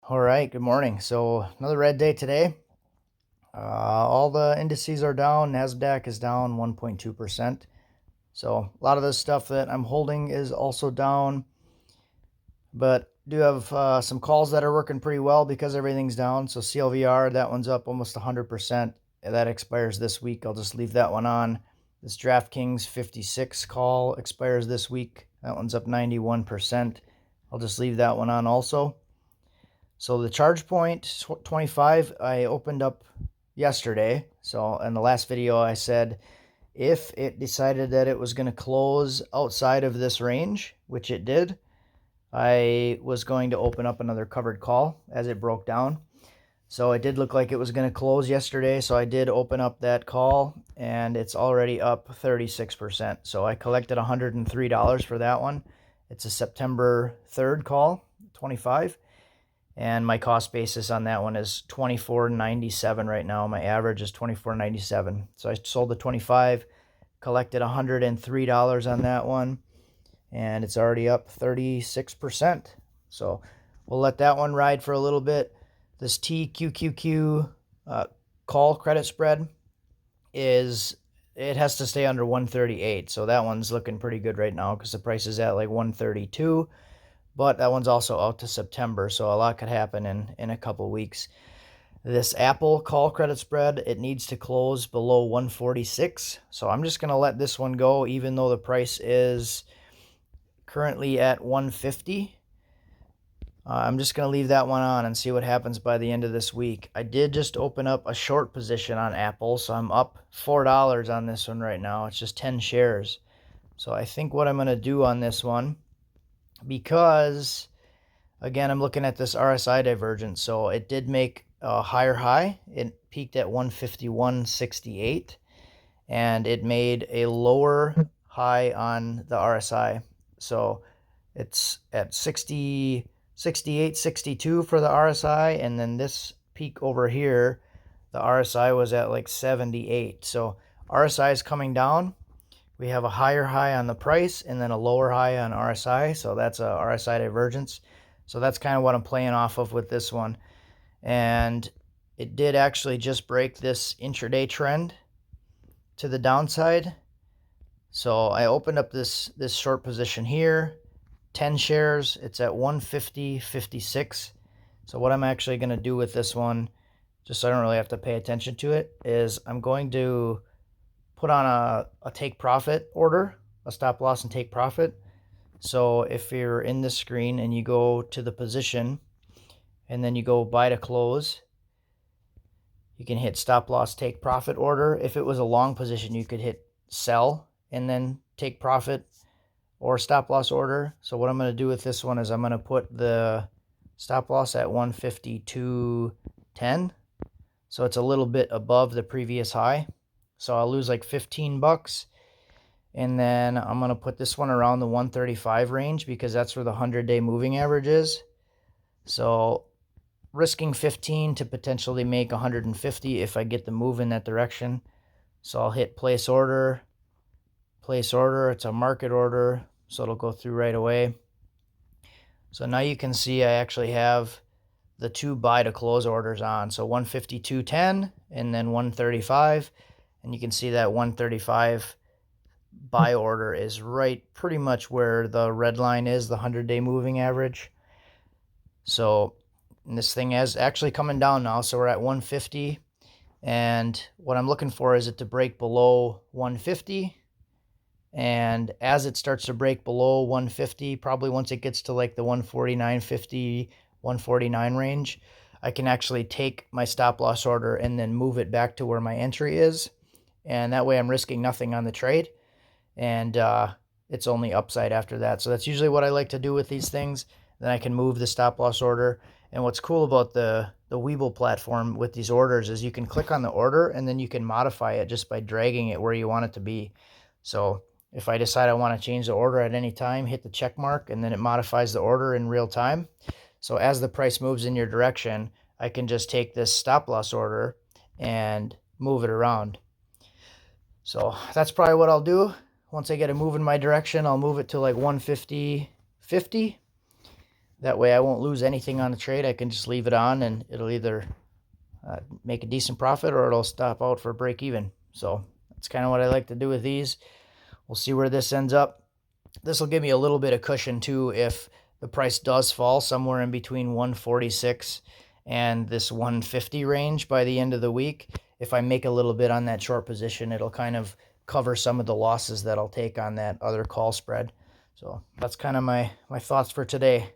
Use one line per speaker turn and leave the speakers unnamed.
All right, good morning. So another red day today. All the indices are down. NASDAQ is down 1.2%. So a lot of the stuff that I'm holding is also down. But do have some calls that are working pretty well because everything's down. So CLVR, that one's up almost 100%. That expires this week. I'll just leave that one on. This DraftKings 56 call expires this week. That one's up 91%. I'll just leave that one on also. So the charge point 25 I opened up yesterday. So in the last video I said if it decided that it was going to close outside of this range, which it did, I was going to open up another covered call as it broke down. So it did look like it was going to close yesterday, so I did open up that call and it's already up 36%. So I collected $103 for that one. It's a September 3rd call, 25. And my cost basis on that one is $24.97 right now. My average is $24.97. So I sold the 25, collected $103 on that one, and it's already up 36%. So we'll let that one ride for a little bit. This TQQQ call credit spread it has to stay under 138. So that one's looking pretty good right now because the price is at like 132. But that one's also out to September, so a lot could happen in a couple weeks. This Apple call credit spread, it needs to close below 146. So I'm just going to let this one go, even though the price is currently at 150. I'm just going to leave that one on and see what happens by the end of this week. I did just open up a short position on Apple, so I'm up $4 on this one right now. It's just 10 shares. So I think what I'm going to do on this one, because again I'm looking at this RSI divergence, so it did make a higher high. It peaked at 151.68 and it made a lower high on the RSI, so it's at 68.62 for the RSI, and then this peak over here the RSI was at like 78. So RSI is coming down. We have a higher high on the price and then a lower high on RSI. So that's a RSI divergence. So that's kind of what I'm playing off of with this one. And it did actually just break this intraday trend to the downside. So I opened up this short position here, 10 shares. It's at 150.56. So what I'm actually going to do with this one, just so I don't really have to pay attention to it, is I'm going to put on a take profit order, a stop loss and take profit. So if you're in this screen and you go to the position and then you go buy to close, you can hit stop loss take profit order. If it was a long position, you could hit sell and then take profit or stop loss order. So what I'm going to do with this one is I'm going to put the stop loss at 152.10. So it's a little bit above the previous high. So I'll lose like 15 bucks. And then I'm going to put this one around the 135 range because that's where the 100-day moving average is. So risking 15 to potentially make 150 if I get the move in that direction. So I'll hit place order. Place order. It's a market order, so it'll go through right away. So now you can see I actually have the two buy to close orders on. So 152.10 and then 135. And you can see that 135 buy order is right pretty much where the red line is, the 100-day moving average. So this thing is actually coming down now. So we're at 150. And what I'm looking for is it to break below 150. And as it starts to break below 150, probably once it gets to like the 149.50, 149 range, I can actually take my stop loss order and then move it back to where my entry is. And that way I'm risking nothing on the trade. And it's only upside after that. So that's usually what I like to do with these things. Then I can move the stop loss order. And what's cool about the Webull platform with these orders is you can click on the order and then you can modify it just by dragging it where you want it to be. So if I decide I want to change the order at any time, hit the check mark and then it modifies the order in real time. So as the price moves in your direction, I can just take this stop loss order and move it around. So that's probably what I'll do. Once I get a move in my direction, I'll move it to like 150.50. That way I won't lose anything on the trade. I can just leave it on and it'll either make a decent profit or it'll stop out for break even. So that's kind of what I like to do with these. We'll see where this ends up. This will give me a little bit of cushion too if the price does fall somewhere in between 146 and this 150 range by the end of the week. If I make a little bit on that short position, it'll kind of cover some of the losses that I'll take on that other call spread. So that's kind of my thoughts for today.